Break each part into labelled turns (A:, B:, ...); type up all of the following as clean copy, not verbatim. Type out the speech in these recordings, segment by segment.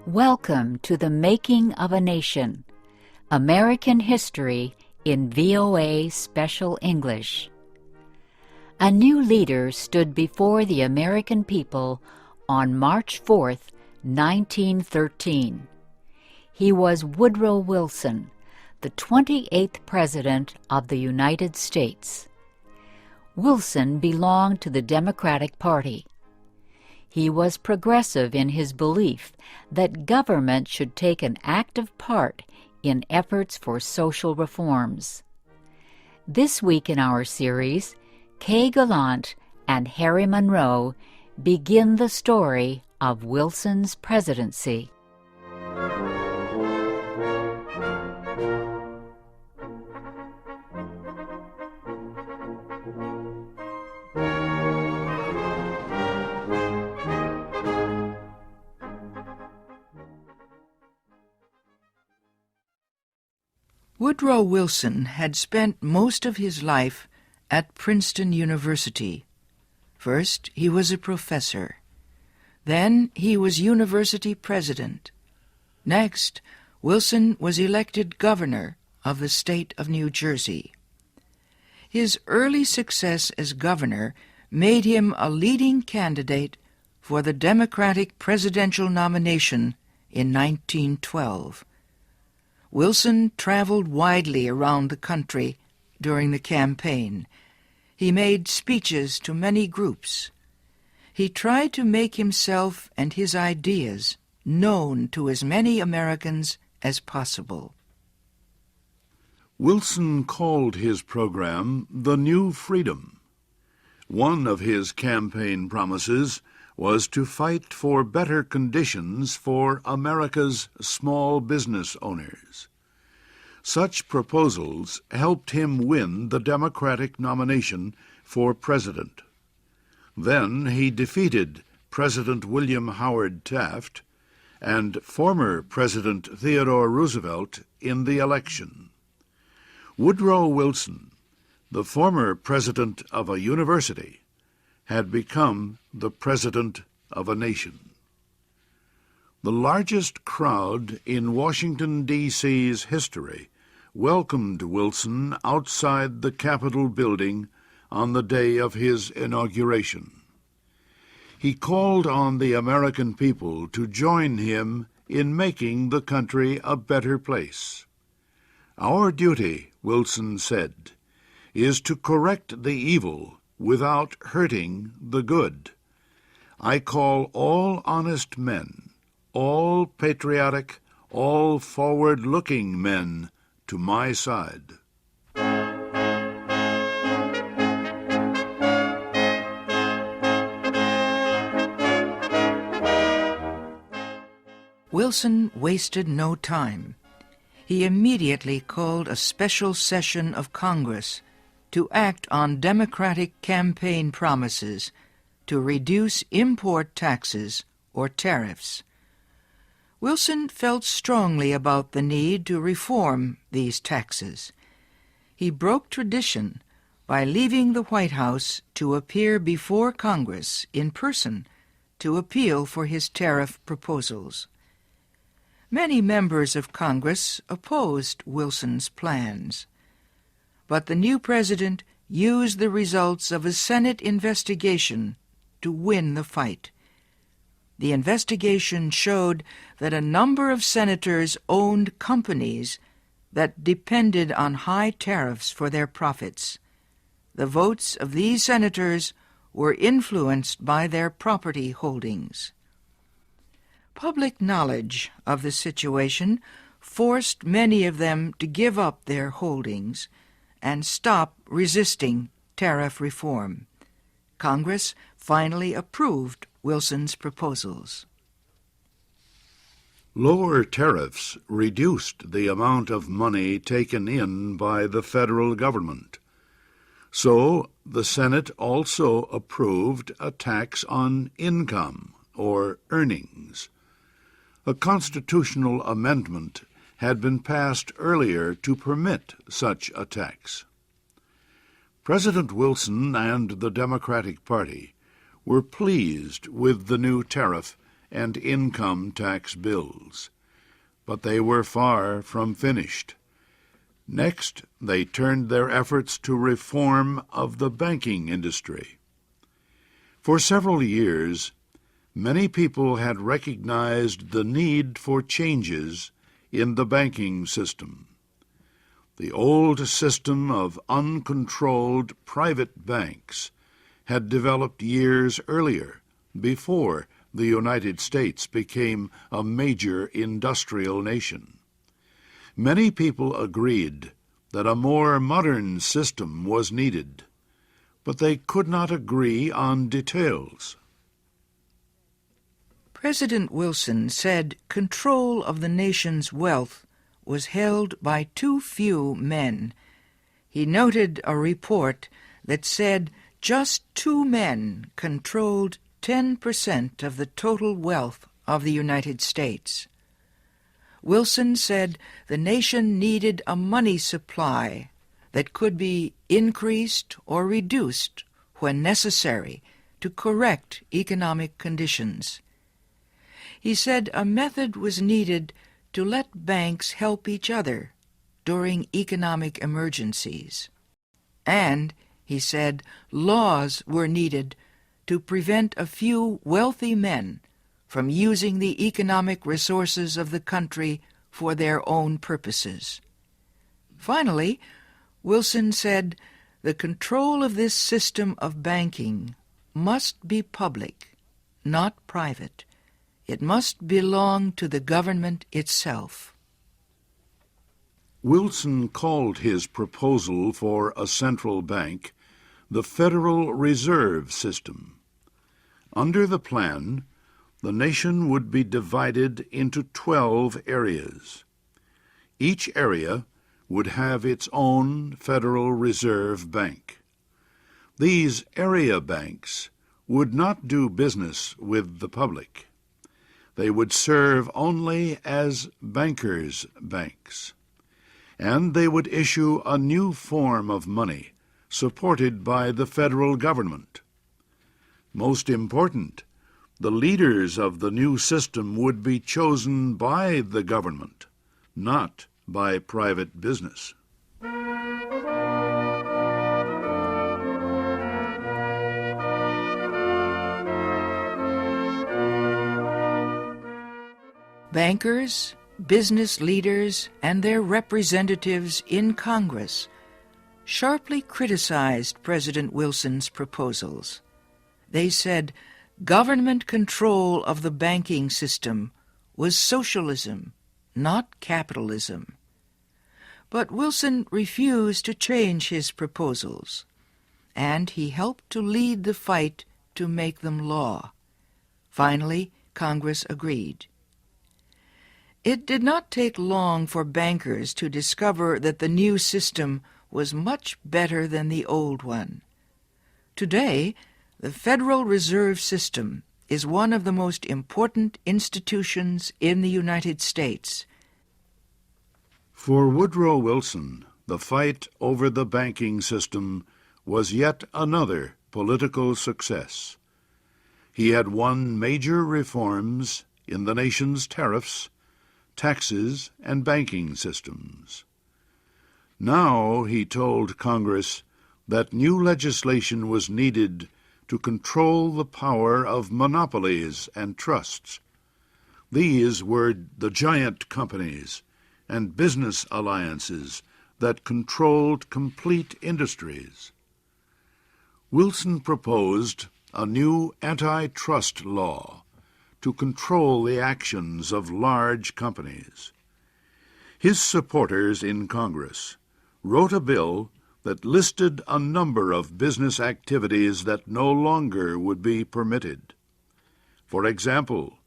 A: Welcome to the Making of a Nation, American History in VOA Special English. A new leader stood before the American people on March 4th, 1913. He was Woodrow Wilson, the 28th President of the United States. Wilson belonged to the Democratic Party. He was progressive in his belief that government should take an active part in efforts for social reforms. This week in our series, Kay Gallant and Harry Monroe begin the story of Wilson's presidency.
B: Woodrow Wilson had spent most of his life at Princeton University. First, he was a professor. Then he was university president. Next, Wilson was elected governor of the state of New Jersey. His early success as governor made him a leading candidate for the Democratic presidential nomination in 1912. Wilson traveled widely around the country during the campaign. He made speeches to many groups. He tried to make himself and his ideas known to as many Americans as possible.
C: Wilson called his program the New Freedom. One of his campaign promises was to fight for better conditions for America's small business owners. Such proposals helped him win the Democratic nomination for president. Then he defeated President William Howard Taft and former President Theodore Roosevelt in the election. Woodrow Wilson, the former president of a university, had become the president of a nation. The largest crowd in Washington, D.C.'s history welcomed Wilson outside the Capitol building on the day of his inauguration. He called on the American people to join him in making the country a better place. "Our duty," Wilson said, "is to correct the evil without hurting the good. I call all honest men, all patriotic, all forward-looking men to my side."
B: Wilson wasted no time. He immediately called a special session of Congress to act on Democratic campaign promises to reduce import taxes or tariffs. Wilson felt strongly about the need to reform these taxes. He broke tradition by leaving the White House to appear before Congress in person to appeal for his tariff proposals. Many members of Congress opposed Wilson's plans, but the new president used the results of a Senate investigation to win the fight. The investigation showed that a number of senators owned companies that depended on high tariffs for their profits. The votes of these senators were influenced by their property holdings. Public knowledge of the situation forced many of them to give up their holdings and stop resisting tariff reform. Congress finally approved Wilson's proposals.
C: Lower tariffs reduced the amount of money taken in by the federal government. So the Senate also approved a tax on income or earnings. A constitutional amendment had been passed earlier to permit such a tax. President Wilson and the Democratic Party were pleased with the new tariff and income tax bills. But they were far from finished. Next, they turned their efforts to reform of the banking industry. For several years, many people had recognized the need for changes in the banking system. The old system of uncontrolled private banks had developed years earlier, before the United States became a major industrial nation. Many people agreed that a more modern system was needed, but they could not agree on details.
B: President Wilson said control of the nation's wealth was held by too few men. He noted a report that said just 2 men controlled 10% of the total wealth of the United States. Wilson said the nation needed a money supply that could be increased or reduced when necessary to correct economic conditions. He said a method was needed to let banks help each other during economic emergencies. And, he said, laws were needed to prevent a few wealthy men from using the economic resources of the country for their own purposes. Finally, Wilson said the control of this system of banking must be public, not private. It must belong to the government itself.
C: Wilson called his proposal for a central bank the Federal Reserve System. Under the plan, the nation would be divided into 12 areas. Each area would have its own Federal Reserve Bank. These area banks would not do business with the public. They would serve only as bankers' banks, and they would issue a new form of money supported by the federal government. Most important, the leaders of the new system would be chosen by the government, not by private business.
B: Bankers, business leaders, and their representatives in Congress sharply criticized President Wilson's proposals. They said government control of the banking system was socialism, not capitalism. But Wilson refused to change his proposals, and he helped to lead the fight to make them law. Finally, Congress agreed. It did not take long for bankers to discover that the new system was much better than the old one. Today, the Federal Reserve System is one of the most important institutions in the United States.
C: For Woodrow Wilson, the fight over the banking system was yet another political success. He had won major reforms in the nation's tariffs, taxes, and banking systems. Now he told Congress that new legislation was needed to control the power of monopolies and trusts. These were the giant companies and business alliances that controlled complete industries. Wilson proposed a new antitrust law to control the actions of large companies. His supporters in Congress wrote a bill that listed a number of business activities that no longer would be permitted. For example,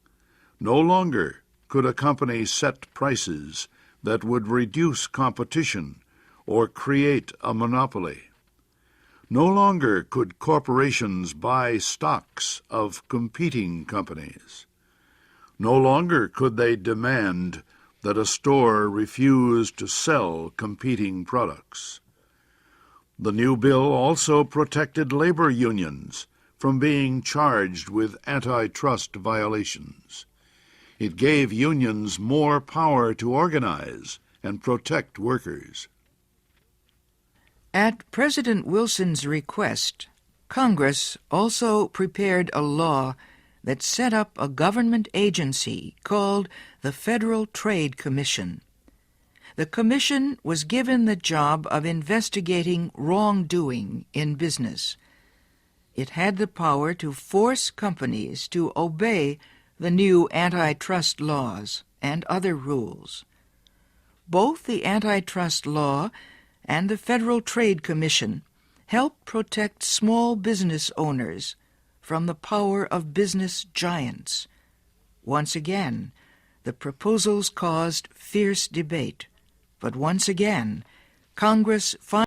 C: no longer could a company set prices that would reduce competition or create a monopoly. No longer could corporations buy stocks of competing companies. No longer could they demand that a store refuse to sell competing products. The new bill also protected labor unions from being charged with antitrust violations. It gave unions more power to organize and protect workers.
B: At President Wilson's request, Congress also prepared a law that set up a government agency called the Federal Trade Commission. The commission was given the job of investigating wrongdoing in business. It had the power to force companies to obey the new antitrust laws and other rules. Both the antitrust law and the Federal Trade Commission help protect small business owners from the power of business giants. Once again, the proposals caused fierce debate, but once again, Congress finally